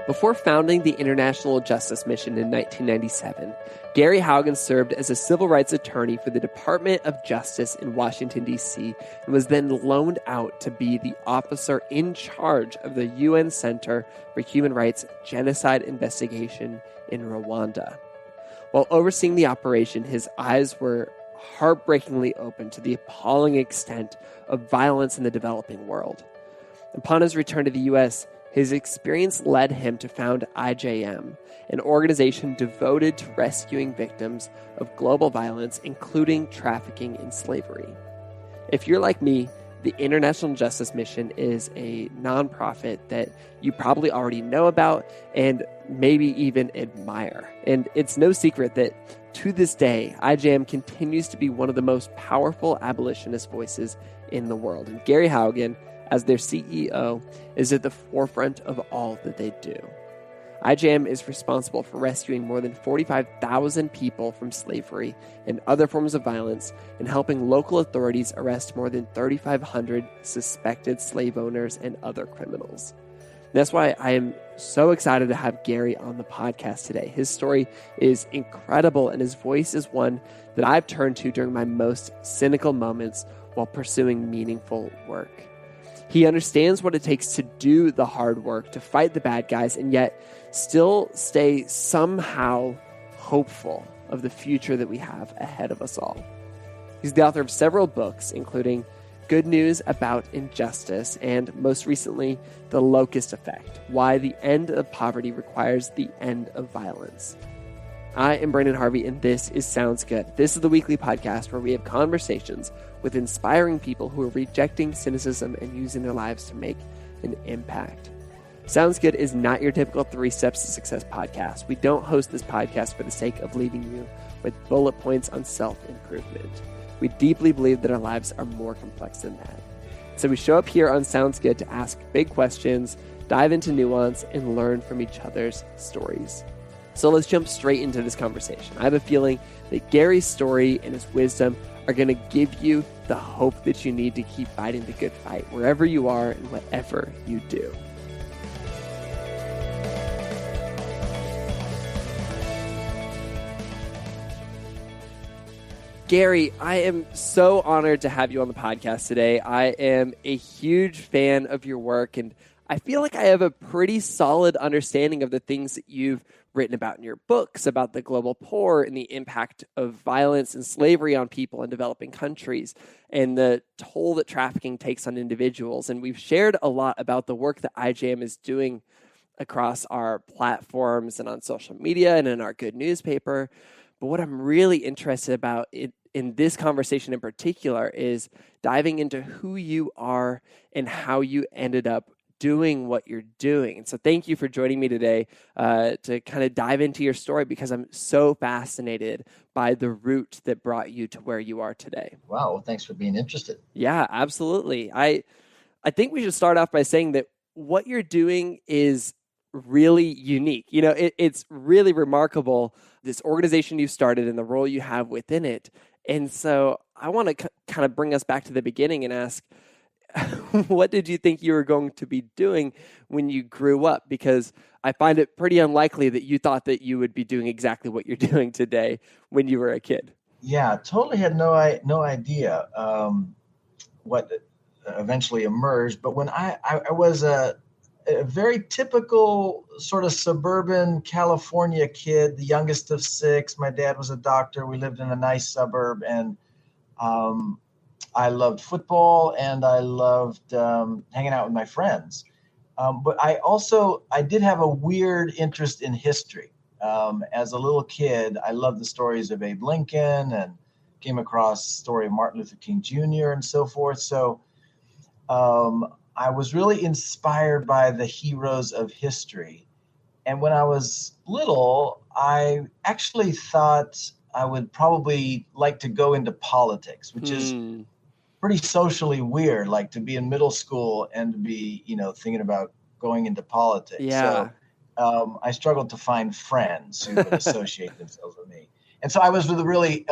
Before founding the International Justice Mission in 1997, Gary Haugen served as a civil rights attorney for the Department of Justice in Washington, D.C., and was then loaned out to be the officer in charge of the UN Center for Human Rights Genocide Investigation in Rwanda. While overseeing the operation, his eyes were heartbreakingly open to the appalling extent of violence in the developing world. Upon his return to the U.S., his experience led him to found IJM, an organization devoted to rescuing victims of global violence, including trafficking and slavery. If you're like me, the International Justice Mission is a nonprofit that you probably already know about and maybe even admire. And it's no secret that to this day, IJM continues to be one of the most powerful abolitionist voices in the world. And Gary Haugen, as their CEO, is at the forefront of all that they do. IJM is responsible for rescuing more than 45,000 people from slavery and other forms of violence and helping local authorities arrest more than 3,500 suspected slave owners and other criminals. That's why I am so excited to have Gary on the podcast today. His story is incredible, and his voice is one that I've turned to during my most cynical moments while pursuing meaningful work. He understands what it takes to do the hard work, to fight the bad guys, and yet still stay somehow hopeful of the future that we have ahead of us all. He's the author of several books, including Good News About Injustice, and most recently, The Locust Effect, Why the End of Poverty Requires the End of Violence. I am Branden Harvey, and this is Sounds Good. This is the weekly podcast where we have conversations with inspiring people who are rejecting cynicism and using their lives to make an impact. Sounds Good is not your typical 3 Steps to Success podcast. We don't host this podcast for the sake of leaving you with bullet points on self-improvement. We deeply believe that our lives are more complex than that. So we show up here on Sounds Good to ask big questions, dive into nuance, and learn from each other's stories. So let's jump straight into this conversation. I have a feeling that Gary's story and his wisdom are going to give you the hope that you need to keep fighting the good fight, wherever you are and whatever you do. Gary, I am so honored to have you on the podcast today. I am a huge fan of your work, and I feel like I have a pretty solid understanding of the things that you've written about in your books about the global poor and the impact of violence and slavery on people in developing countries and the toll that trafficking takes on individuals. And we've shared a lot about the work that IJM is doing across our platforms and on social media and in our Good newspaper. But what I'm really interested about in this conversation in particular is diving into who you are and how you ended up doing what you're doing. And so thank you for joining me today to kind of dive into your story, because I'm so fascinated by the route that brought you to where you are today. Wow. Well, thanks for being interested. Yeah, absolutely. I think we should start off by saying that what you're doing is really unique. You know, it's really remarkable, this organization you started and the role you have within it. And so I want to kind of bring us back to the beginning and ask, what did you think you were going to be doing when you grew up? Because I find it pretty unlikely that you thought that you would be doing exactly what you're doing today when you were a kid. Yeah, totally had no idea what eventually emerged. But when I was a very typical sort of suburban California kid, the youngest of 6. My dad was a doctor. We lived in a nice suburb, and I loved football and I loved hanging out with my friends. But I did have a weird interest in history. As a little kid, I loved the stories of Abe Lincoln and came across the story of Martin Luther King Jr. and so forth. So I was really inspired by the heroes of history. And when I was little, I actually thought I would probably like to go into politics, which is pretty socially weird, like to be in middle school and to be, thinking about going into politics. Yeah. So I struggled to find friends who would associate themselves with me. And so I was with a really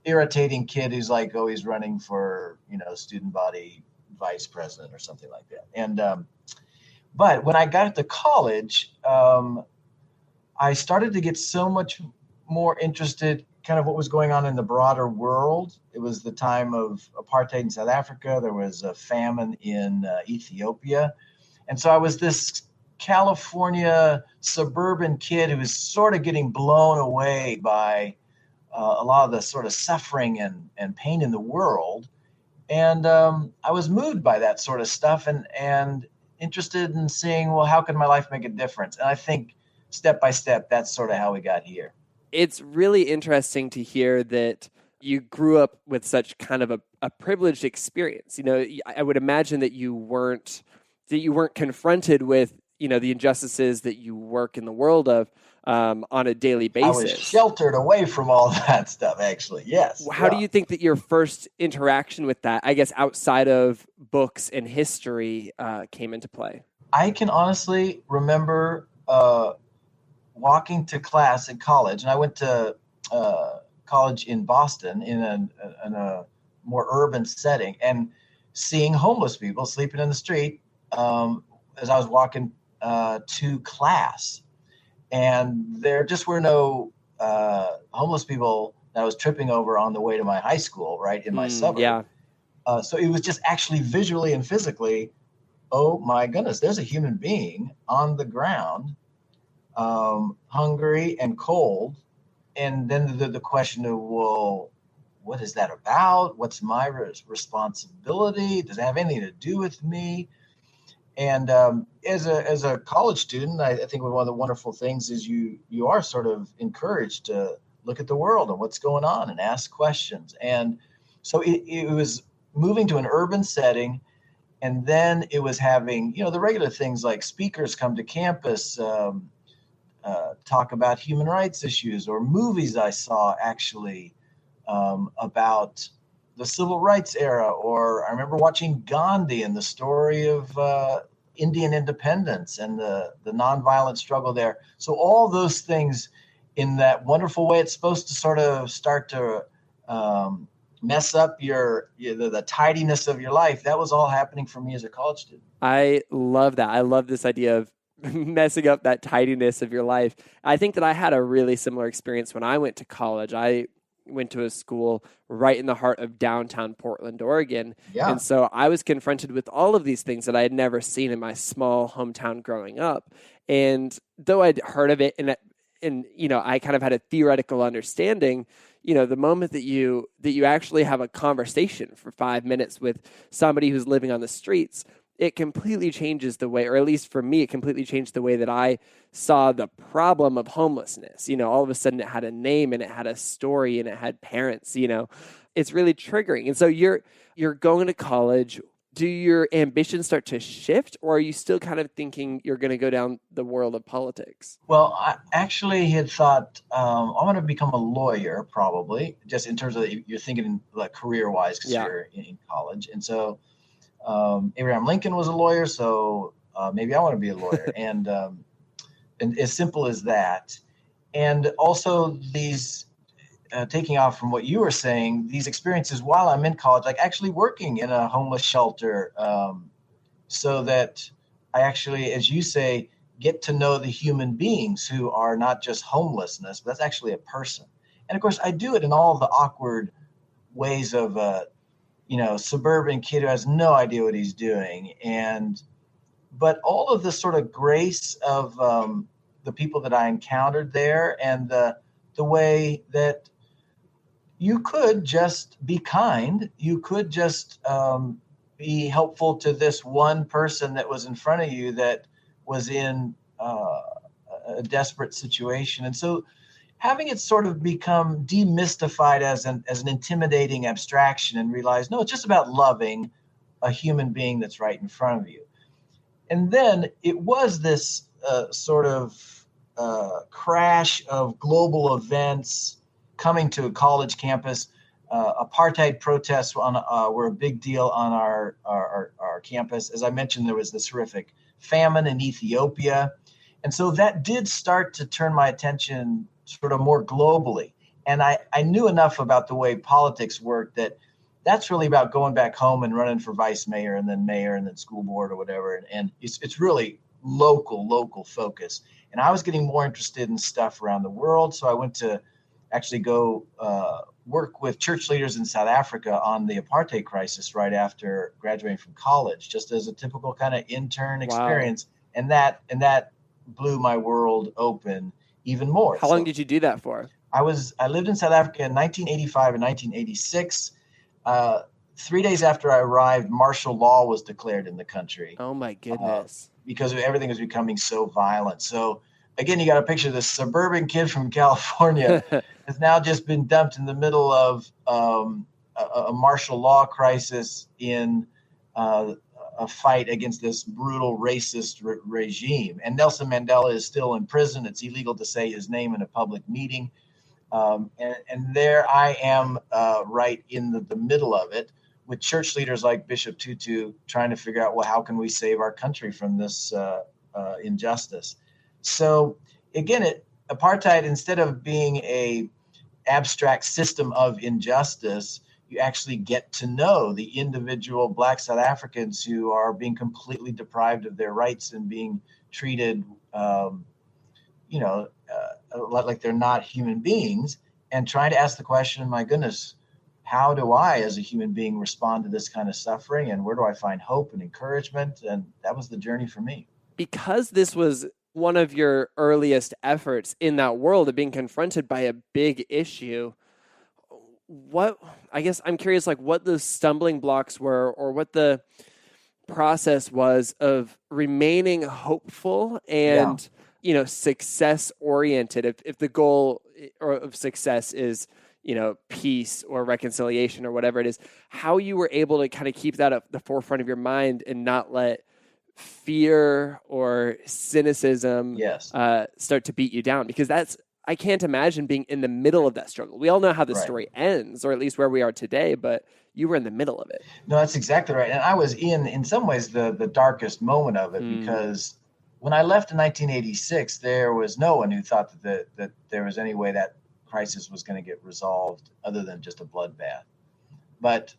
irritating kid who's like always running for, student body vice president or something like that. And But when I got to college, I started to get so much more interested kind of what was going on in the broader world. It was the time of apartheid in South Africa. There was a famine in Ethiopia. And so I was this California suburban kid who was sort of getting blown away by a lot of the sort of suffering and pain in the world. And I was moved by that sort of stuff and interested in seeing, well, how can my life make a difference? And I think step by step, that's sort of how we got here. It's really interesting to hear that you grew up with such kind of a privileged experience. You know, I would imagine that you weren't confronted with, you know, the injustices that you work in the world of on a daily basis. I was sheltered away from all that stuff, actually. Yes. How do you think that your first interaction with that, I guess, outside of books and history, came into play? I can honestly remember walking to class in college, and I went to college in Boston in a more urban setting, and seeing homeless people sleeping in the street as I was walking to class. And there just were no homeless people that I was tripping over on the way to my high school, right, in my suburb. Yeah. So it was just actually visually and physically, oh my goodness, there's a human being on the ground, hungry and cold. And then the question of, well, what is that about? What's my responsibility? Does it have anything to do with me? And as a college student, I think one of the wonderful things is you are sort of encouraged to look at the world and what's going on and ask questions. And so it was moving to an urban setting, and then it was having, you know, the regular things like speakers come to campus, talk about human rights issues, or movies I saw actually about the civil rights era, or I remember watching Gandhi and the story of Indian independence and the nonviolent struggle there. So all those things, in that wonderful way, it's supposed to sort of start to mess up the tidiness of your life. That was all happening for me as a college student. I love that. I love this idea of messing up that tidiness of your life. I think that I had a really similar experience when I went to college. I went to a school right in the heart of downtown Portland, Oregon. Yeah. And so I was confronted with all of these things that I had never seen in my small hometown growing up. And though I'd heard of it and you know, I kind of had a theoretical understanding, you know, the moment that you actually have a conversation for 5 minutes with somebody who's living on the streets, it completely changes the way, or at least for me, it completely changed the way that I saw the problem of homelessness. You know, all of a sudden it had a name and it had a story and it had parents, you know. It's really triggering. And so you're going to college. Do your ambitions start to shift, or are you still kind of thinking you're going to go down the world of politics? Well, I actually had thought I'm going to become a lawyer, probably, just in terms of you're thinking like career-wise, because you're in college. And so Abraham Lincoln was a lawyer, so maybe I want to be a lawyer. and as simple as that. And also these, taking off from what you were saying, these experiences while I'm in college, like actually working in a homeless shelter, so that I actually, as you say, get to know the human beings who are not just homelessness, but that's actually a person. And of course, I do it in all the awkward ways of suburban kid who has no idea what he's doing. But all of the sort of grace of the people that I encountered there, and the way that you could just be kind, you could just be helpful to this one person that was in front of you that was in a desperate situation. And so having it sort of become demystified as an intimidating abstraction, and realize, no, it's just about loving a human being that's right in front of you. And then it was this sort of crash of global events coming to a college campus. Apartheid protests were a big deal on our campus. As I mentioned, there was this horrific famine in Ethiopia. And so that did start to turn my attention sort of more globally. And I knew enough about the way politics worked that's really about going back home and running for vice mayor and then school board or whatever. And it's really local focus. And I was getting more interested in stuff around the world. So I went to actually go work with church leaders in South Africa on the apartheid crisis right after graduating from college, just as a typical kind of intern experience. And that blew my world open even more. How long did you do that for? I lived in South Africa in 1985 and 1986. 3 days after I arrived, martial law was declared in the country. Oh my goodness. Because everything was becoming so violent. So again, you got to picture this suburban kid from California has now just been dumped in the middle of a martial law crisis in a fight against this brutal racist regime. And Nelson Mandela is still in prison. It's illegal to say his name in a public meeting. And there I am right in the middle of it, with church leaders like Bishop Tutu trying to figure out, well, how can we save our country from this injustice? So again, apartheid, instead of being a abstract system of injustice, you actually get to know the individual Black South Africans who are being completely deprived of their rights and being treated, like they're not human beings, and trying to ask the question, my goodness, how do I, as a human being, respond to this kind of suffering, and where do I find hope and encouragement? And that was the journey for me. Because this was one of your earliest efforts in that world of being confronted by a big issue, I'm curious, like what the stumbling blocks were, or what the process was of remaining hopeful and, success oriented. If the goal of success is, peace or reconciliation or whatever it is, how you were able to kind of keep that at the forefront of your mind and not let fear or cynicism start to beat you down. Because I can't imagine being in the middle of that struggle. We all know how the story ends, or at least where we are today, but you were in the middle of it. No, that's exactly right. And I was in some ways, the darkest moment of it, because when I left in 1986, there was no one who thought that there was any way that crisis was going to get resolved other than just a bloodbath. But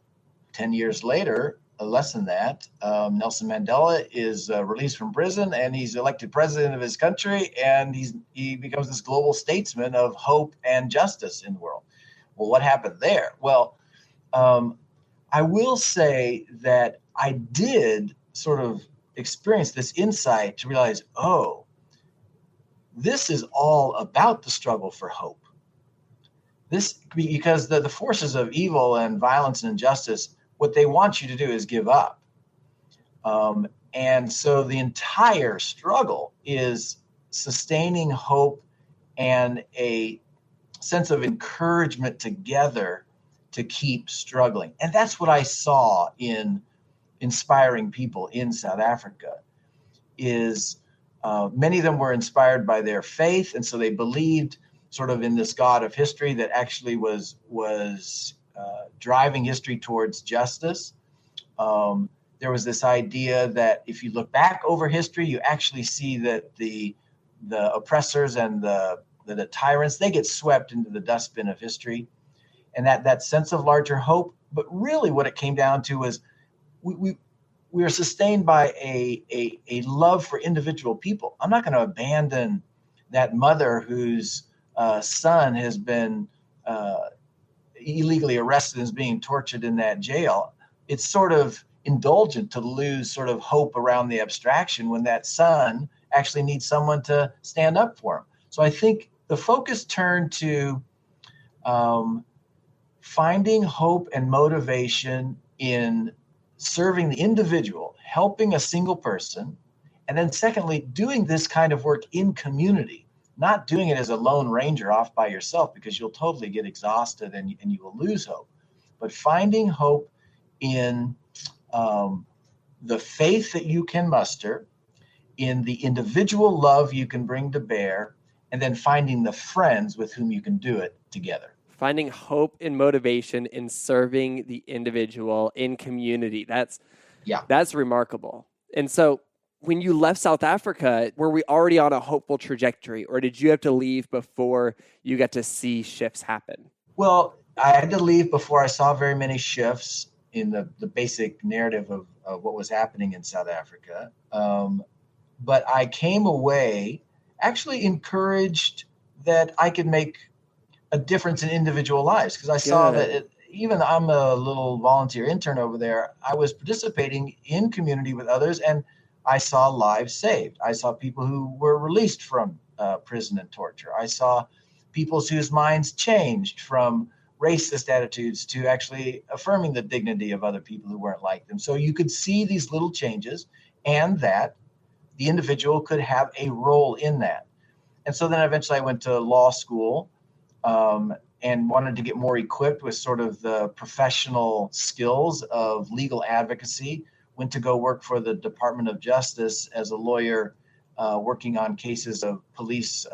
10 years later, less than that, Nelson Mandela is released from prison, and he's elected president of his country, and he becomes this global statesman of hope and justice in the world. Well, what happened there? Well, I will say that I did sort of experience this insight to realize, this is all about the struggle for hope. Because the forces of evil and violence and injustice, what they want you to do is give up. And so the entire struggle is sustaining hope and a sense of encouragement together to keep struggling. And that's what I saw in inspiring people in South Africa, is many of them were inspired by their faith. And so they believed sort of in this God of history that actually was driving history towards justice. There was this idea that if you look back over history, you actually see that the oppressors and the tyrants, they get swept into the dustbin of history, and that sense of larger hope. But really what it came down to was we are sustained by a love for individual people. I'm not going to abandon that mother whose son has been illegally arrested and is being tortured in that jail. It's sort of indulgent to lose sort of hope around the abstraction when that son actually needs someone to stand up for him. So I think the focus turned to finding hope and motivation in serving the individual, helping a single person, and then secondly, doing this kind of work in community. Not doing it as a lone ranger off by yourself, because you'll totally get exhausted and you will lose hope. But finding hope in the faith that you can muster, in the individual love you can bring to bear, and then finding the friends with whom you can do it together. Finding hope and motivation in serving the individual in community. That's remarkable. And so when you left South Africa, were we already on a hopeful trajectory, or did you have to leave before you got to see shifts happen? Well, I had to leave before I saw very many shifts in the basic narrative of what was happening in South Africa. but I came away actually encouraged that I could make a difference in individual lives, because I saw that Good. even I'm a little volunteer intern over there, I was participating in community with others, and I saw lives saved. I saw people who were released from prison and torture. I saw people whose minds changed from racist attitudes to actually affirming the dignity of other people who weren't like them. So you could see these little changes, and that the individual could have a role in that. And so then eventually I went to law school, and wanted to get more equipped with sort of the professional skills of legal advocacy. Went to go work for the Department of Justice as a lawyer, working on cases of police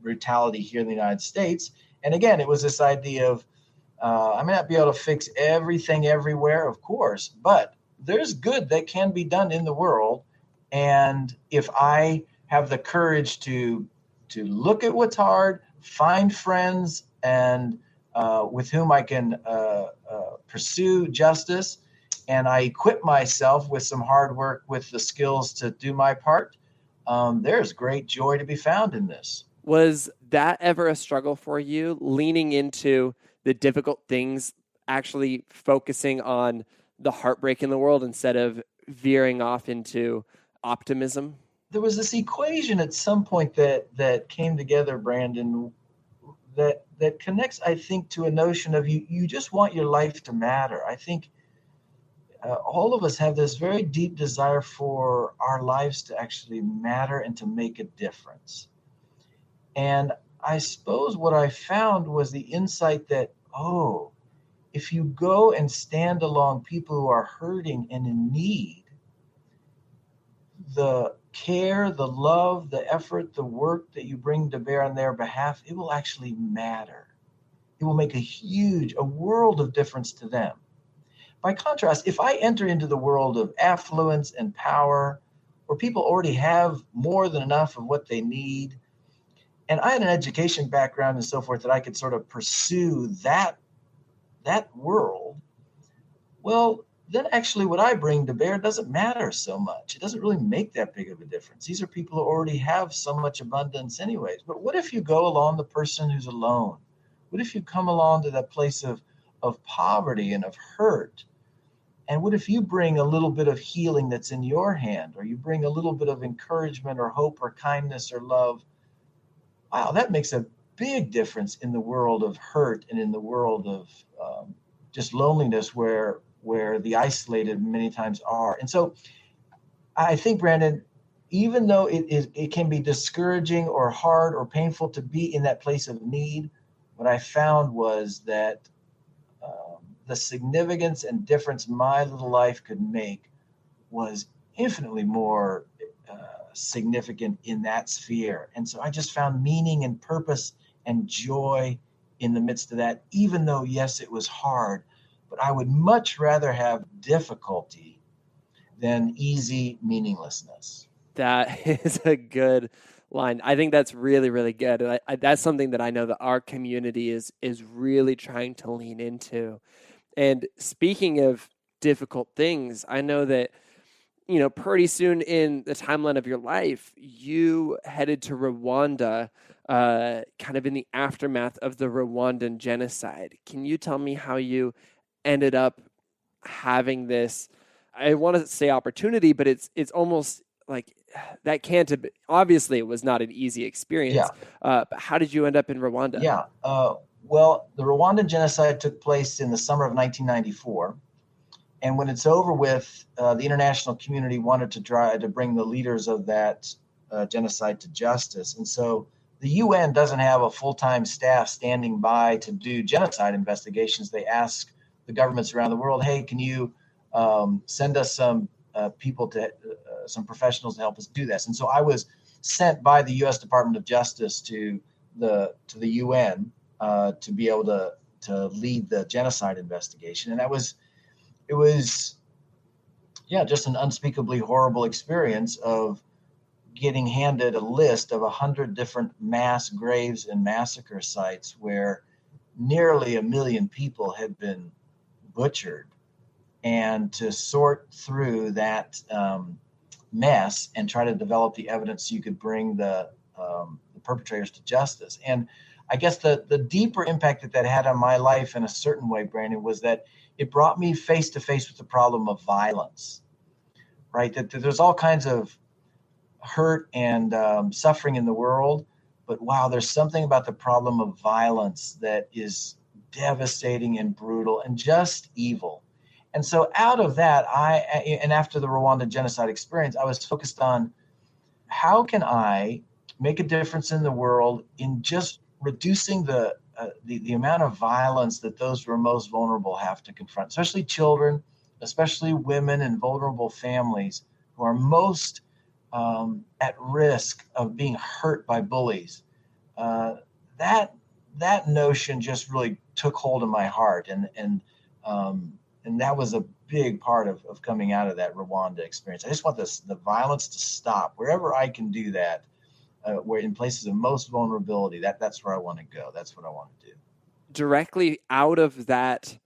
brutality here in the United States. And again, it was this idea of I may not be able to fix everything everywhere, of course, but there's good that can be done in the world. And if I have the courage to look at what's hard, find friends, and with whom I can pursue justice, and I equip myself with some hard work with the skills to do my part, there's great joy to be found in this. Was that ever a struggle for you, leaning into the difficult things, actually focusing on the heartbreak in the world instead of veering off into optimism? There was this equation at some point that came together, Brandon, that connects, I think, to a notion of you just want your life to matter. I think all of us have this very deep desire for our lives to actually matter and to make a difference. And I suppose what I found was the insight that, oh, if you go and stand along people who are hurting and in need, the care, the love, the effort, the work that you bring to bear on their behalf, it will actually matter. It will make a world of difference to them. By contrast, if I enter into the world of affluence and power, where people already have more than enough of what they need, and I had an education background and so forth that I could sort of pursue that world, well, then actually what I bring to bear doesn't matter so much. It doesn't really make that big of a difference. These are people who already have so much abundance anyways. But what if you go along the person who's alone? What if you come along to that place of poverty and of hurt? And what if you bring a little bit of healing that's in your hand, or you bring a little bit of encouragement or hope or kindness or love? Wow, that makes a big difference in the world of hurt and in the world of just loneliness, where the isolated many times are. And so I think, Brandon, even though it can be discouraging or hard or painful to be in that place of need, what I found was that the significance and difference my little life could make was infinitely more significant in that sphere. And so I just found meaning and purpose and joy in the midst of that, even though, yes, it was hard, but I would much rather have difficulty than easy meaninglessness. That is a good line. I think that's really, really good. And that's something that I know that our community is really trying to lean into. And speaking of difficult things, I know that, pretty soon in the timeline of your life, you headed to Rwanda, kind of in the aftermath of the Rwandan genocide. Can you tell me how you ended up having this, I want to say opportunity, but it's almost like that can't have been, obviously it was not an easy experience. Yeah. But how did you end up in Rwanda? Yeah. Well, the Rwandan genocide took place in the summer of 1994. And when it's over with, the international community wanted to try to bring the leaders of that genocide to justice. And so the UN doesn't have a full-time staff standing by to do genocide investigations. They ask the governments around the world, hey, can you send us some people some professionals to help us do this? And so I was sent by the U.S. Department of Justice to the UN to be able to lead the genocide investigation. And it was just an unspeakably horrible experience of getting handed a list of 100 different mass graves and massacre sites where nearly 1 million people had been butchered, and to sort through mess and try to develop the evidence so you could bring the perpetrators to justice. And I guess the deeper impact that had on my life in a certain way, Brandon, was that it brought me face to face with the problem of violence, right? That there's all kinds of hurt and suffering in the world, but wow, there's something about the problem of violence that is devastating and brutal and just evil. And so out of that, and after the Rwanda genocide experience, I was focused on how can I make a difference in the world in just reducing the amount of violence that those who are most vulnerable have to confront, especially children, especially women and vulnerable families who are most at risk of being hurt by bullies. That notion just really took hold of my heart, and that was a big part of coming out of that Rwanda experience. I just want the violence to stop wherever I can do that. Where in places of most vulnerability, that's where I want to go. That's what I want to do. Directly out of that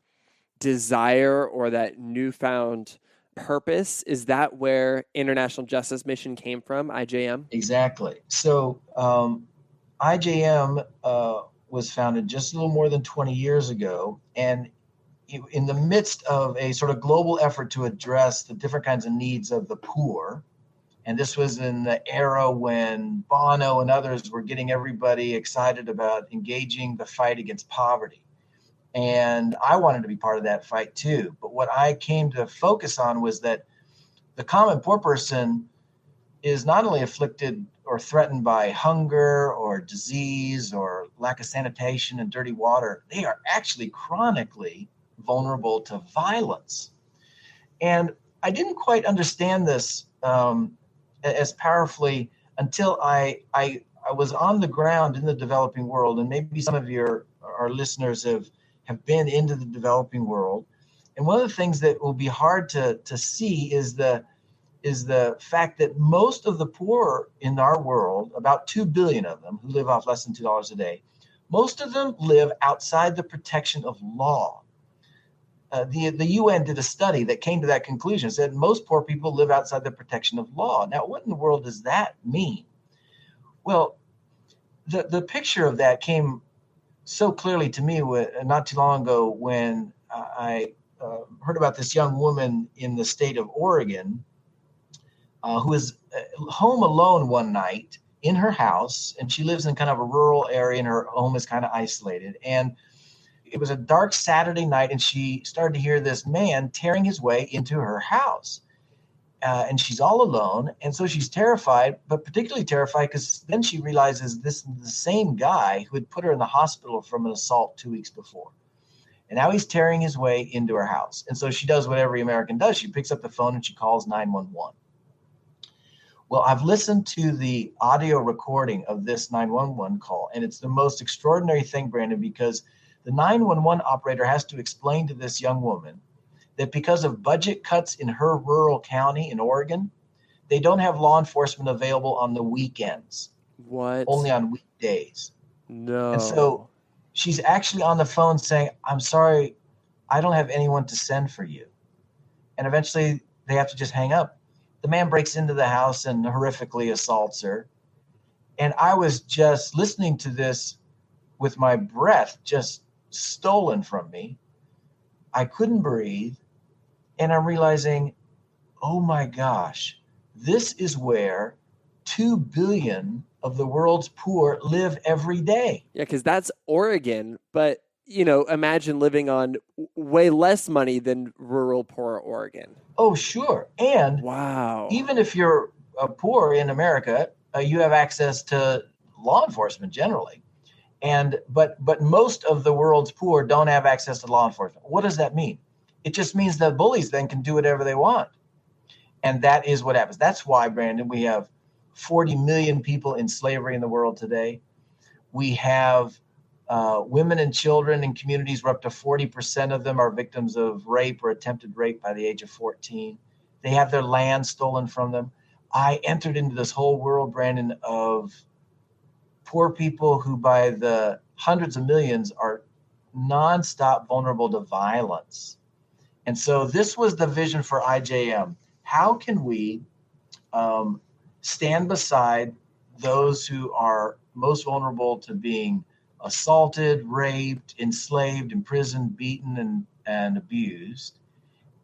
desire or that newfound purpose, is that where International Justice Mission came from, IJM? Exactly. So IJM was founded just a little more than 20 years ago, and in the midst of a sort of global effort to address the different kinds of needs of the poor. And this was in the era when Bono and others were getting everybody excited about engaging the fight against poverty. And I wanted to be part of that fight too. But what I came to focus on was that the common poor person is not only afflicted or threatened by hunger or disease or lack of sanitation and dirty water, they are actually chronically vulnerable to violence. And I didn't quite understand this as powerfully until I was on the ground in the developing world, and maybe some of our listeners have been into the developing world. And one of the things that will be hard to see is the fact that most of the poor in our world, about 2 billion of them who live off less than $2 a day, most of them live outside the protection of law. The UN did a study that came to that conclusion, said most poor people live outside the protection of law. Now, what in the world does that mean? Well, the picture of that came so clearly to me not too long ago when I heard about this young woman in the state of Oregon who was home alone one night in her house, and she lives in kind of a rural area, and her home is kind of isolated. And it was a dark Saturday night, and she started to hear this man tearing his way into her house. And she's all alone. And so she's terrified, but particularly terrified because then she realizes this is the same guy who had put her in the hospital from an assault 2 weeks before. And now he's tearing his way into her house. And so she does what every American does. She picks up the phone and she calls 911. Well, I've listened to the audio recording of this 911 call, and it's the most extraordinary thing, Brandon, because the 911 operator has to explain to this young woman that because of budget cuts in her rural county in Oregon, they don't have law enforcement available on the weekends. What? Only on weekdays. No. And so she's actually on the phone saying, I'm sorry, I don't have anyone to send for you. And eventually they have to just hang up. The man breaks into the house and horrifically assaults her. And I was just listening to this with my breath just stolen from me. I couldn't breathe. And I'm realizing, oh my gosh, this is where 2 billion of the world's poor live every day. Yeah, because that's Oregon. But, imagine living on way less money than rural poor Oregon. Oh, sure. And wow, even if you're poor in America, you have access to law enforcement generally. But most of the world's poor don't have access to law enforcement. What does that mean? It just means that bullies then can do whatever they want. And that is what happens. That's why, Brandon, we have 40 million people in slavery in the world today. We have women and children in communities where up to 40% of them are victims of rape or attempted rape by the age of 14. They have their land stolen from them. I entered into this whole world, Brandon, of poor people who by the hundreds of millions are nonstop vulnerable to violence. And so this was the vision for IJM. How can we stand beside those who are most vulnerable to being assaulted, raped, enslaved, imprisoned, beaten, and abused.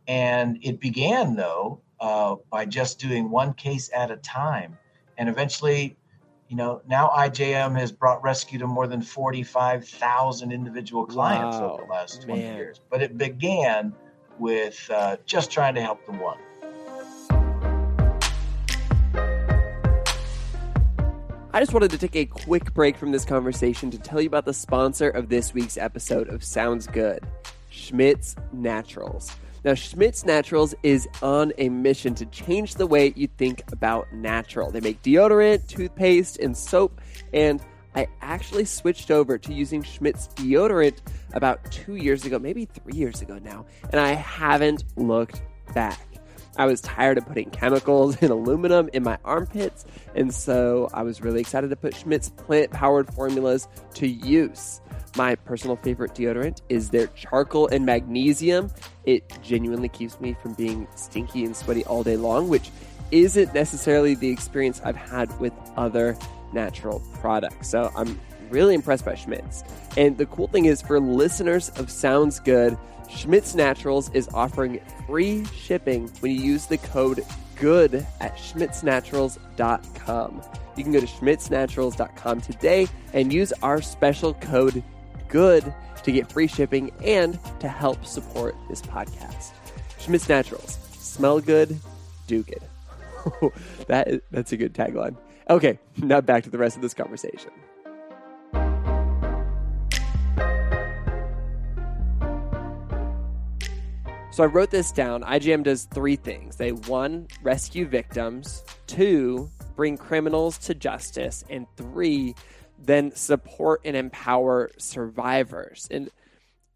And it began, though, by just doing one case at a time. And eventually, now IJM has brought rescue to more than 45,000 individual clients over the last 20 years. But it began with just trying to help the one. I just wanted to take a quick break from this conversation to tell you about the sponsor of this week's episode of Sounds Good, Schmidt's Naturals. Now, Schmidt's Naturals is on a mission to change the way you think about natural. They make deodorant, toothpaste, and soap, and I actually switched over to using Schmidt's deodorant about 2 years ago, maybe 3 years ago now, and I haven't looked back. I was tired of putting chemicals and aluminum in my armpits, and so I was really excited to put Schmidt's plant-powered formulas to use. My personal favorite deodorant is their charcoal and magnesium. It genuinely keeps me from being stinky and sweaty all day long, which isn't necessarily the experience I've had with other natural products. So I'm really impressed by Schmidt's. And the cool thing is, for listeners of Sounds Good, Schmidt's Naturals is offering free shipping when you use the code GOOD at schmidtsnaturals.com. You can go to schmidtsnaturals.com today and use our special code GOOD to get free shipping and to help support this podcast. Schmidt's Naturals. Smell good, do good. That's a good tagline. Okay, now back to the rest of this conversation. So I wrote this down. IGM does three things. They, 1, rescue victims. 2, bring criminals to justice. And 3, then support and empower survivors. And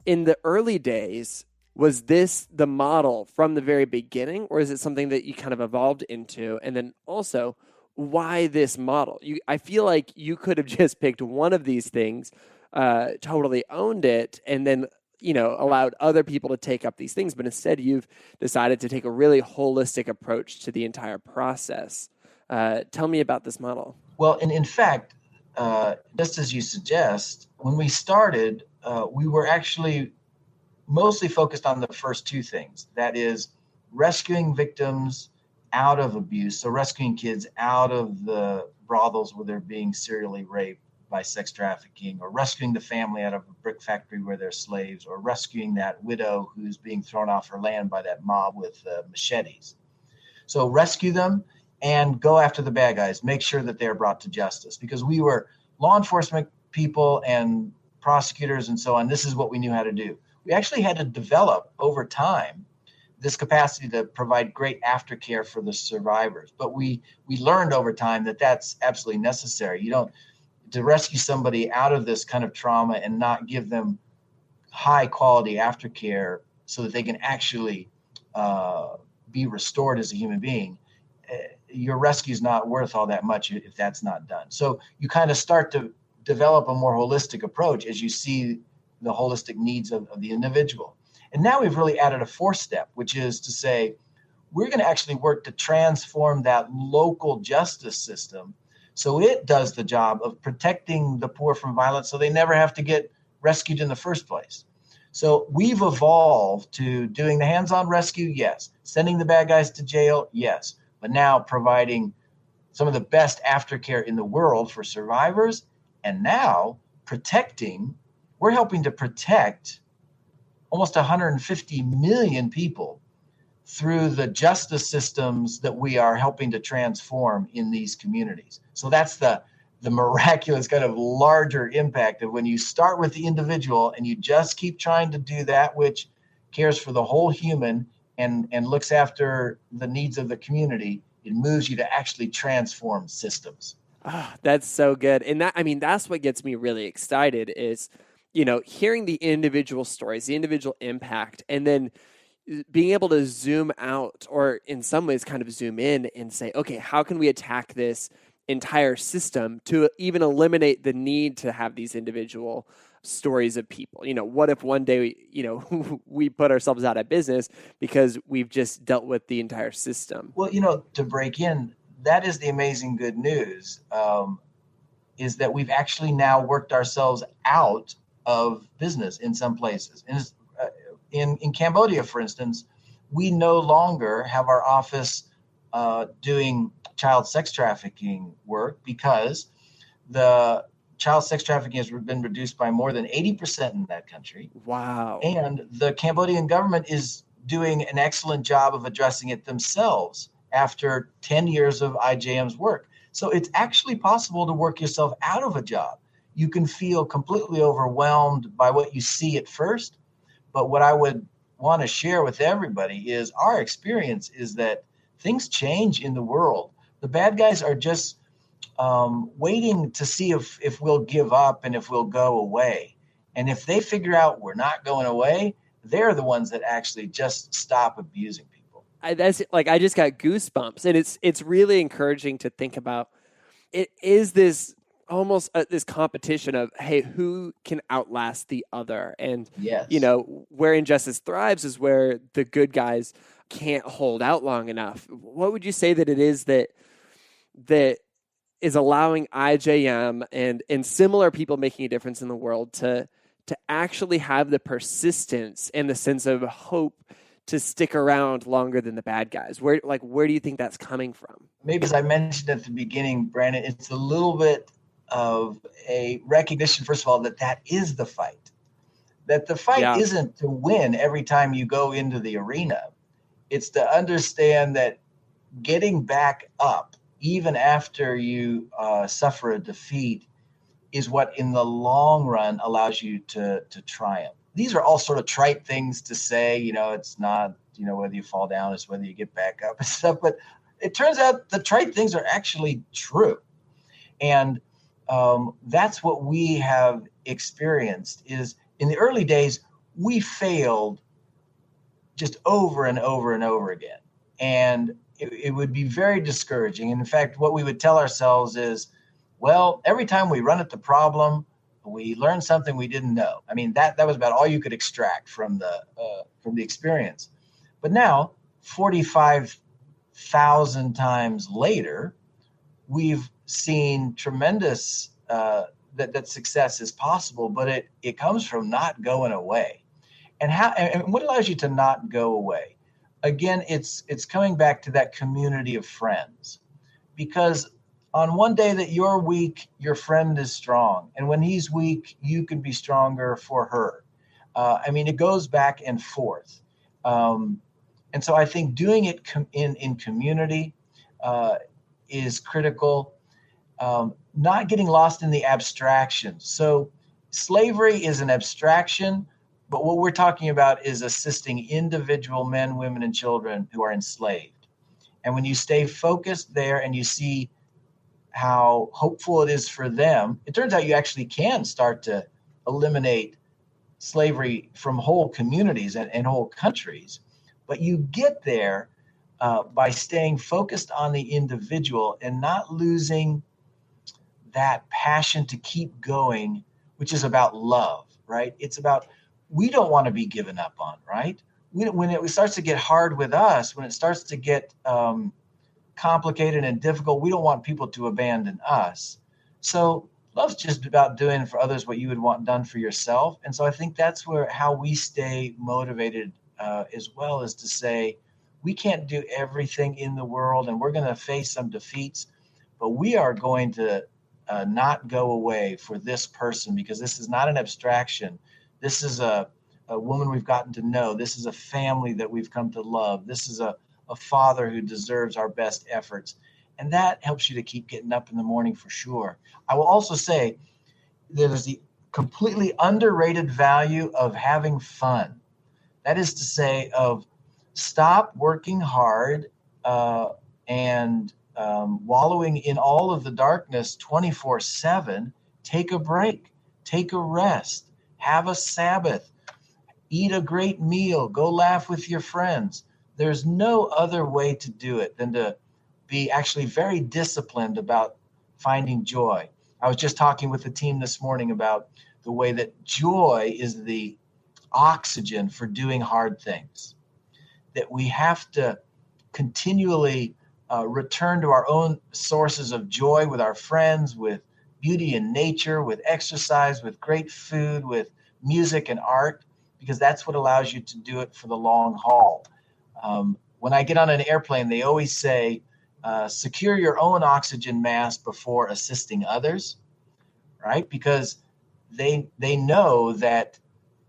in the early days, was this the model from the very beginning, or is it something that you kind of evolved into? And then also, why this model? I feel like you could have just picked one of these things, totally owned it, and then allowed other people to take up these things. But instead, you've decided to take a really holistic approach to the entire process. Tell me about this model. Well, and in fact, just as you suggest, when we started, we were actually mostly focused on the first two things. That is, rescuing victims out of abuse. So rescuing kids out of the brothels where they're being serially raped by sex trafficking, or rescuing the family out of a brick factory where they're slaves, or rescuing that widow who's being thrown off her land by that mob with machetes. So rescue them and go after the bad guys. Make sure that they're brought to justice, because we were law enforcement people and prosecutors and so on. This is what we knew how to do. We actually had to develop over time this capacity to provide great aftercare for the survivors. But we learned over time that that's absolutely necessary. To rescue somebody out of this kind of trauma and not give them high quality aftercare so that they can actually be restored as a human being, your rescue is not worth all that much if that's not done. So you kind of start to develop a more holistic approach as you see the holistic needs of the individual. And now we've really added a fourth step, which is to say, we're going to actually work to transform that local justice system so it does the job of protecting the poor from violence so they never have to get rescued in the first place. So we've evolved to doing the hands-on rescue, yes. Sending the bad guys to jail, yes. But now providing some of the best aftercare in the world for survivors. And now we're helping to protect almost 150 million people through the justice systems that we are helping to transform in these communities. So that's the miraculous kind of larger impact of when you start with the individual and you just keep trying to do that which cares for the whole human and looks after the needs of the community, it moves you to actually transform systems. Oh, that's so good. And that's what gets me really excited is, hearing the individual stories, the individual impact, and then being able to zoom out, or in some ways kind of zoom in and say, okay, how can we attack this entire system to even eliminate the need to have these individual stories of people. What if one day, we put ourselves out of business because we've just dealt with the entire system? Well, to break in, that is the amazing good news, is that we've actually now worked ourselves out of business in some places. In Cambodia, for instance, we no longer have our office doing child sex trafficking work because the child sex trafficking has been reduced by more than 80% in that country. Wow. And the Cambodian government is doing an excellent job of addressing it themselves after 10 years of IJM's work. So it's actually possible to work yourself out of a job. You can feel completely overwhelmed by what you see at first. But what I would want to share with everybody is our experience is that things change in the world. The bad guys are just waiting to see if we'll give up and if we'll go away. And if they figure out we're not going away, they're the ones that actually just stop abusing people. I just got goosebumps, and it's really encouraging to think about. It is this almost this competition of, hey, who can outlast the other? And yes, where injustice thrives is where the good guys can't hold out long enough. What would you say that it is that is allowing IJM and similar people making a difference in the world to actually have the persistence and the sense of hope to stick around longer than the bad guys? Where do you think that's coming from? Maybe, as I mentioned at the beginning, Brandon, it's a little bit of a recognition, first of all, that is the fight. That the fight isn't to win every time you go into the arena. It's to understand that getting back up, even after you suffer a defeat, is what in the long run allows you to triumph. These are all sort of trite things to say. It's not, whether you fall down, it's whether you get back up and stuff. But it turns out the trite things are actually true. And that's what we have experienced is in the early days, we failed just over and over and over again. And it would be very discouraging. And in fact, what we would tell ourselves is, well, every time we run at the problem, we learn something we didn't know. I mean, that was about all you could extract from the experience. But now, 45,000 times later, we've seen tremendous that success is possible, but it comes from not going away. And what allows you to not go away? Again, it's coming back to that community of friends, because on one day that you're weak, your friend is strong. And when he's weak, you can be stronger for her. It goes back and forth. And so I think doing it in community is critical. Not getting lost in the abstraction. So slavery is an abstraction, but what we're talking about is assisting individual men, women, and children who are enslaved. And when you stay focused there and you see how hopeful it is for them, it turns out you actually can start to eliminate slavery from whole communities and whole countries. But you get there by staying focused on the individual and not losing that passion to keep going, which is about love, right? It's about, we don't want to be given up on, right? When it starts to get hard with us, when it starts to get complicated and difficult, we don't want people to abandon us. So love's just about doing for others what you would want done for yourself. And so I think that's how we stay motivated as well, is to say, we can't do everything in the world and we're going to face some defeats, but we are going to not go away for this person, because this is not an abstraction. This is a woman we've gotten to know. This is a family that we've come to love. This is a father who deserves our best efforts. And that helps you to keep getting up in the morning for sure. I will also say there's the completely underrated value of having fun. That is to say, of stop working hard and wallowing in all of the darkness 24/7. Take a break, take a rest, have a Sabbath, eat a great meal, go laugh with your friends. There's no other way to do it than to be actually very disciplined about finding joy. I was just talking with the team this morning about the way that joy is the oxygen for doing hard things, that we have to continually return to our own sources of joy with our friends, with beauty and nature, with exercise, with great food, with music and art, because that's what allows you to do it for the long haul. When I get on an airplane, they always say, secure your own oxygen mask before assisting others, right? Because they know that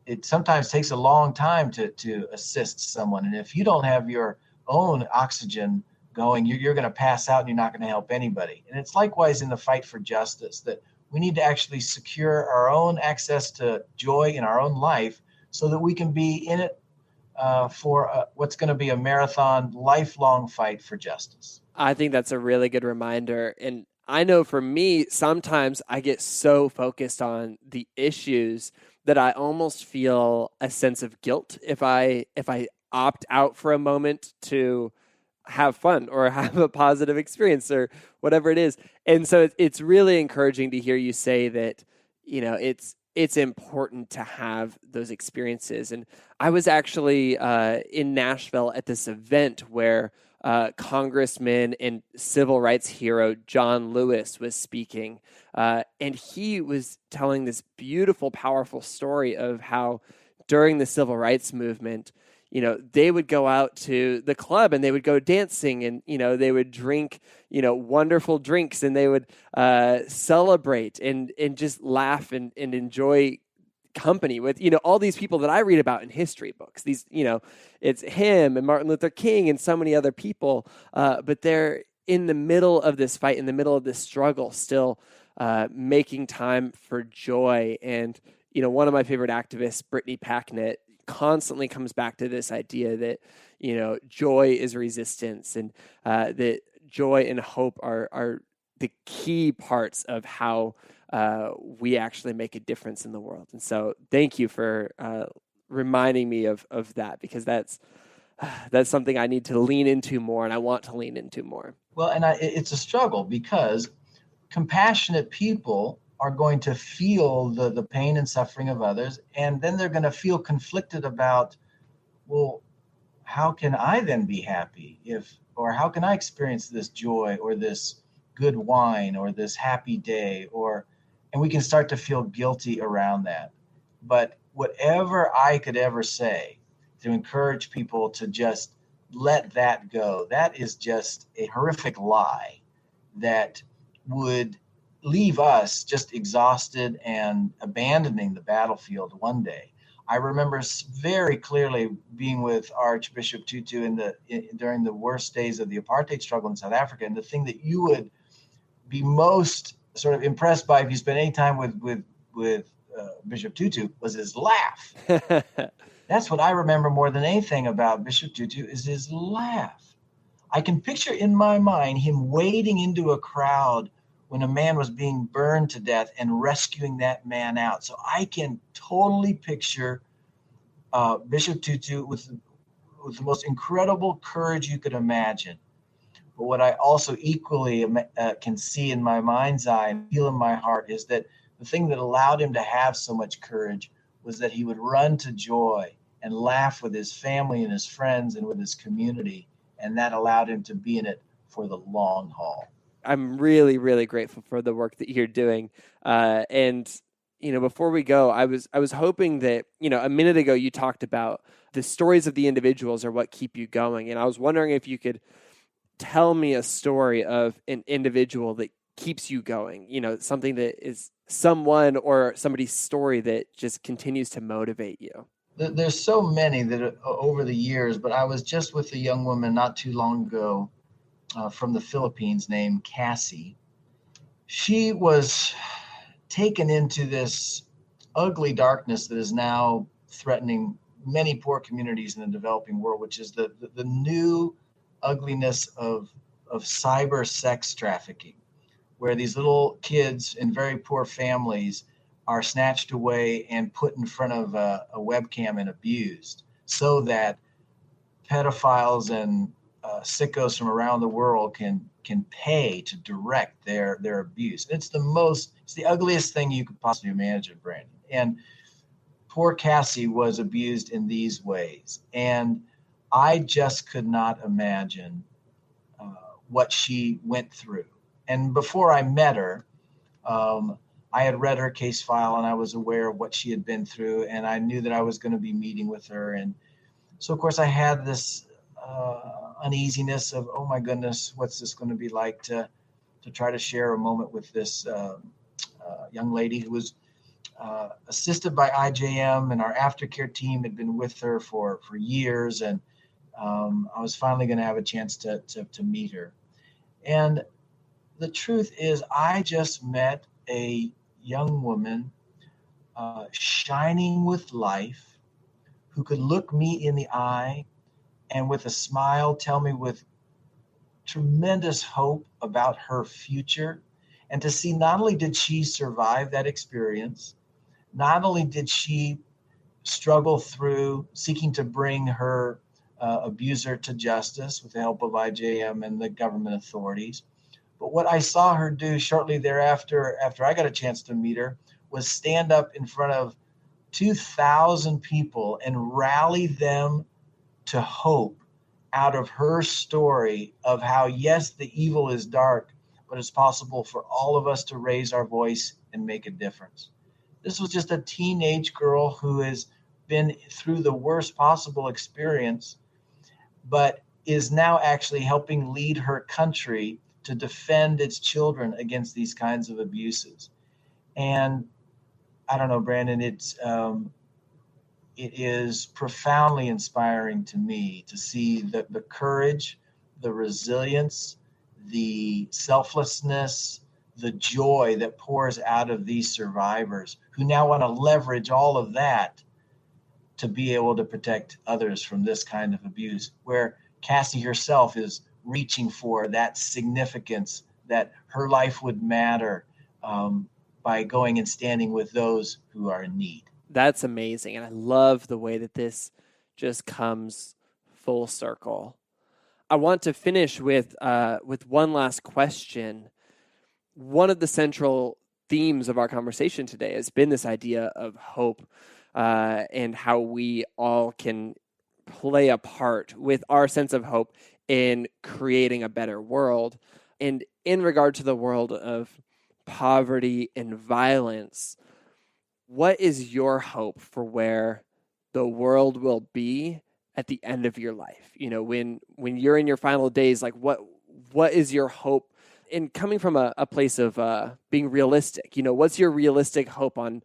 it sometimes takes a long time to assist someone. And if you don't have your own oxygen going, you're going to pass out and you're not going to help anybody. And it's likewise in the fight for justice, that we need to actually secure our own access to joy in our own life so that we can be in it for what's going to be a marathon, lifelong fight for justice. I think that's a really good reminder. And I know for me, sometimes I get so focused on the issues that I almost feel a sense of guilt if I opt out for a moment to have fun or have a positive experience or whatever it is. And so it's really encouraging to hear you say that, it's important to have those experiences. And I was actually in Nashville at this event where Congressman and civil rights hero John Lewis was speaking. And he was telling this beautiful, powerful story of how during the civil rights movement, they would go out to the club and they would go dancing and, they would drink, wonderful drinks and they would celebrate and just laugh and enjoy company with, all these people that I read about in history books. These, it's him and Martin Luther King and so many other people, but they're in the middle of this fight, in the middle of this struggle, still making time for joy. And, one of my favorite activists, Brittany Packnett, constantly comes back to this idea that, joy is resistance and that joy and hope are the key parts of how we actually make a difference in the world. And so thank you for reminding me of that, because that's something I need to lean into more and I want to lean into more. Well, and it's a struggle because compassionate people are going to feel the pain and suffering of others, and then they're going to feel conflicted about, well, how can I then be happy or how can I experience this joy or this good wine or this happy day, and we can start to feel guilty around that. But whatever I could ever say to encourage people to just let that go, that is just a horrific lie that would leave us just exhausted and abandoning the battlefield one day. I remember very clearly being with Archbishop Tutu during the worst days of the apartheid struggle in South Africa, and the thing that you would be most sort of impressed by if you spent any time with Bishop Tutu was his laugh. That's what I remember more than anything about Bishop Tutu is his laugh. I can picture in my mind him wading into a crowd when a man was being burned to death and rescuing that man out. So I can totally picture Bishop Tutu with the most incredible courage you could imagine. But what I also equally can see in my mind's eye and feel in my heart is that the thing that allowed him to have so much courage was that he would run to joy and laugh with his family and his friends and with his community. And that allowed him to be in it for the long haul. I'm really, really grateful for the work that you're doing. And, before we go, I was hoping that, a minute ago you talked about the stories of the individuals are what keep you going. And I was wondering if you could tell me a story of an individual that keeps you going, something that is someone or somebody's story that just continues to motivate you. There's so many that over the years, but I was just with a young woman not too long ago from the Philippines named Cassie. She was taken into this ugly darkness that is now threatening many poor communities in the developing world, which is the new ugliness of cyber sex trafficking, where these little kids in very poor families are snatched away and put in front of a webcam and abused, so that pedophiles and sickos from around the world can pay to direct their abuse. It's the ugliest thing you could possibly imagine, Brandon. And poor Cassie was abused in these ways. And I just could not imagine what she went through. And before I met her, I had read her case file and I was aware of what she had been through, and I knew that I was going to be meeting with her. And so, of course, I had this uneasiness of, oh my goodness, what's this going to be like to try to share a moment with this young lady who was assisted by IJM, and our aftercare team had been with her for years. And I was finally going to have a chance to meet her. And the truth is, I just met a young woman shining with life, who could look me in the eye and with a smile tell me with tremendous hope about her future. And to see not only did she survive that experience, not only did she struggle through seeking to bring her abuser to justice with the help of IJM and the government authorities, but what I saw her do shortly thereafter, after I got a chance to meet her, was stand up in front of 2,000 people and rally them to hope out of her story of how, yes, the evil is dark, but it's possible for all of us to raise our voice and make a difference. This was just a teenage girl who has been through the worst possible experience, but is now actually helping lead her country to defend its children against these kinds of abuses. And I don't know, Brandon, it is profoundly inspiring to me to see the courage, the resilience, the selflessness, the joy that pours out of these survivors who now want to leverage all of that to be able to protect others from this kind of abuse, where Cassie herself is reaching for that significance, that her life would matter by going and standing with those who are in need. That's amazing. And I love the way that this just comes full circle. I want to finish with one last question. One of the central themes of our conversation today has been this idea of hope and how we all can play a part with our sense of hope in creating a better world. And in regard to the world of poverty and violence, what is your hope for where the world will be at the end of your life? You know, when you're in your final days, like what is your hope? And coming from a place of being realistic, you know, what's your realistic hope on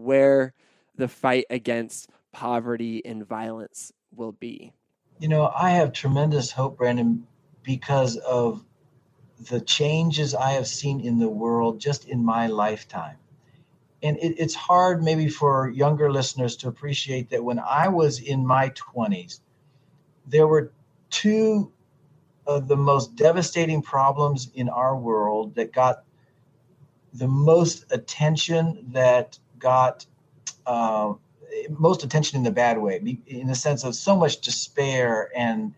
where the fight against poverty and violence will be? You know, I have tremendous hope, Brandon, because of the changes I have seen in the world just in my lifetime. And it's hard maybe for younger listeners to appreciate that when I was in my 20s, there were two of the most devastating problems in our world that got the most attention, most attention in the bad way, in the sense of so much despair and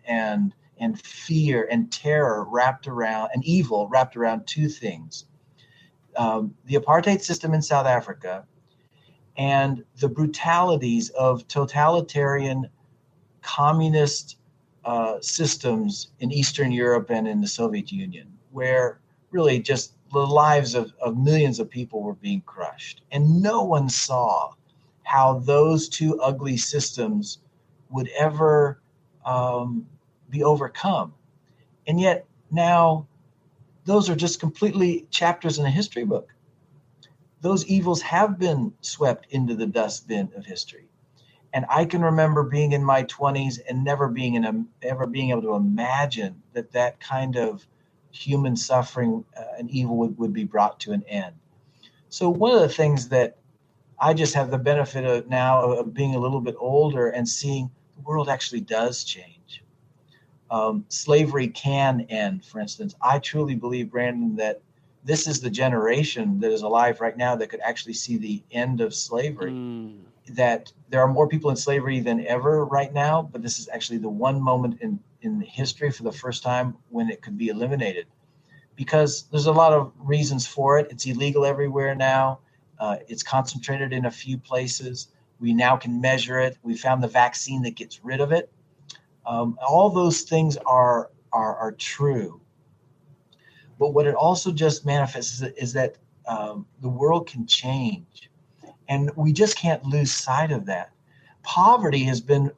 fear and terror wrapped around, and evil wrapped around two things: the apartheid system in South Africa and the brutalities of totalitarian communist systems in Eastern Europe and in the Soviet Union, where really just the lives of millions of people were being crushed. And no one saw how those two ugly systems would ever be overcome. And yet now those are just completely chapters in a history book. Those evils have been swept into the dustbin of history. And I can remember being in my 20s and never being able to imagine that kind of human suffering and evil would be brought to an end. So one of the things that I just have the benefit of now of being a little bit older and seeing the world actually does change. Slavery can end, for instance. I truly believe, Brandon, that this is the generation that is alive right now that could actually see the end of slavery. That there are more people in slavery than ever right now, but this is actually the one moment in history for the first time when it could be eliminated. Because there's a lot of reasons for it. It's illegal everywhere now. It's concentrated in a few places. We now can measure it. We found the vaccine that gets rid of it. All those things are true. But what it also just manifests is that the world can change. And we just can't lose sight of that.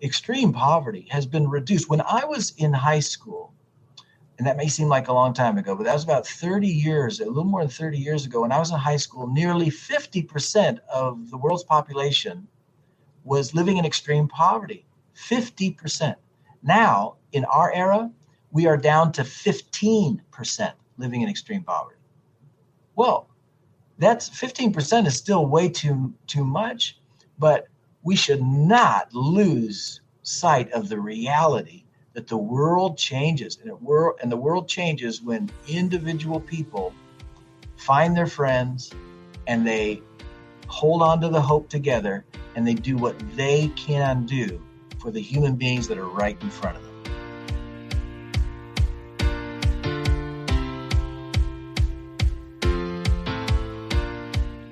Extreme poverty has been reduced. When I was in high school, and that may seem like a long time ago, but that was about 30 years, a little more than 30 years ago. When I was in high school, nearly 50% of the world's population was living in extreme poverty. 50%. Now, in our era, we are down to 15% living in extreme poverty. Well, that's 15% is still way too much, but we should not lose sight of the reality that the world changes, and the world changes when individual people find their friends and they hold on to the hope together, and they do what they can do for the human beings that are right in front of them.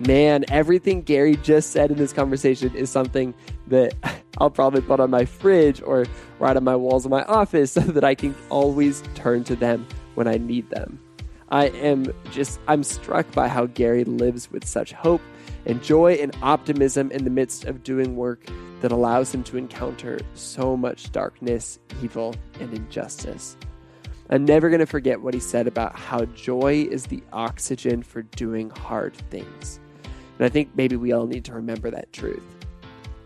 Man, everything Gary just said in this conversation is something that I'll probably put on my fridge or right on my walls of my office so that I can always turn to them when I need them. I'm struck by how Gary lives with such hope and joy and optimism in the midst of doing work that allows him to encounter so much darkness, evil, and injustice. I'm never going to forget what he said about how joy is the oxygen for doing hard things. And I think maybe we all need to remember that truth.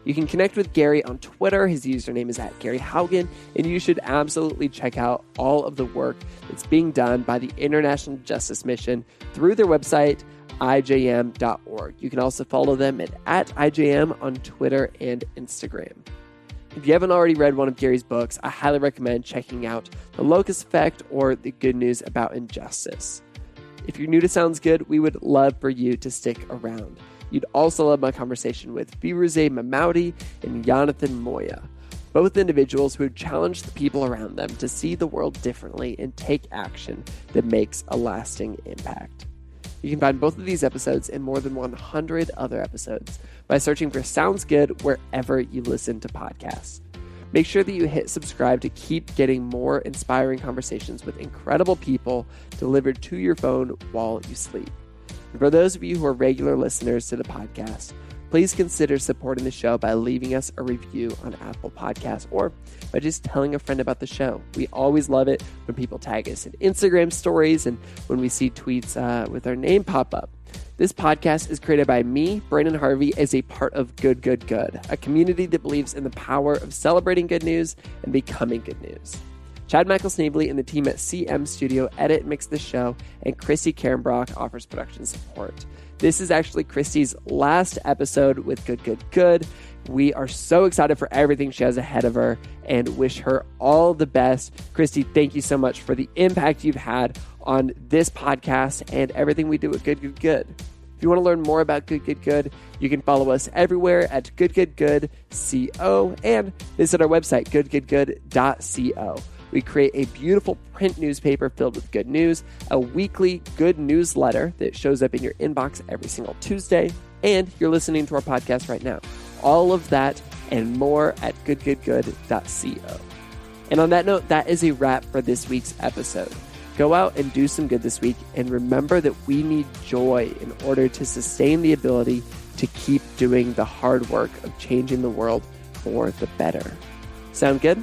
You can connect with Gary on Twitter. His username is @GaryHaugen, and you should absolutely check out all of the work that's being done by the International Justice Mission through their website, ijm.org. You can also follow them at @IJM on Twitter and Instagram. If you haven't already read one of Gary's books, I highly recommend checking out The Locust Effect or The Good News About Injustice. If you're new to Sounds Good, we would love for you to stick around. You'd also love my conversation with Firuze Mamaudi and Jonathan Moya, both individuals who have challenged the people around them to see the world differently and take action that makes a lasting impact. You can find both of these episodes and more than 100 other episodes by searching for Sounds Good wherever you listen to podcasts. Make sure that you hit subscribe to keep getting more inspiring conversations with incredible people delivered to your phone while you sleep. And for those of you who are regular listeners to the podcast, please consider supporting the show by leaving us a review on Apple Podcasts or by just telling a friend about the show. We always love it when people tag us in Instagram stories and when we see tweets with our name pop up. This podcast is created by me, Branden Harvey, as a part of Good, Good, Good, a community that believes in the power of celebrating good news and becoming good news. Chad Michael Snavely and the team at CM Studio edit and mix the show, and Christy Karenbrock offers production support. This is actually Christy's last episode with Good, Good, Good. We are so excited for everything she has ahead of her and wish her all the best. Christy, thank you so much for the impact you've had on this podcast and everything we do at Good, Good, Good. If you want to learn more about Good, Good, Good, you can follow us everywhere at goodgoodgood.co and visit our website, goodgoodgood.co. We create a beautiful print newspaper filled with good news, a weekly good newsletter that shows up in your inbox every single Tuesday, and you're listening to our podcast right now. All of that and more at goodgoodgood.co. And on that note, that is a wrap for this week's episode. Go out and do some good this week, and remember that we need joy in order to sustain the ability to keep doing the hard work of changing the world for the better. Sound good?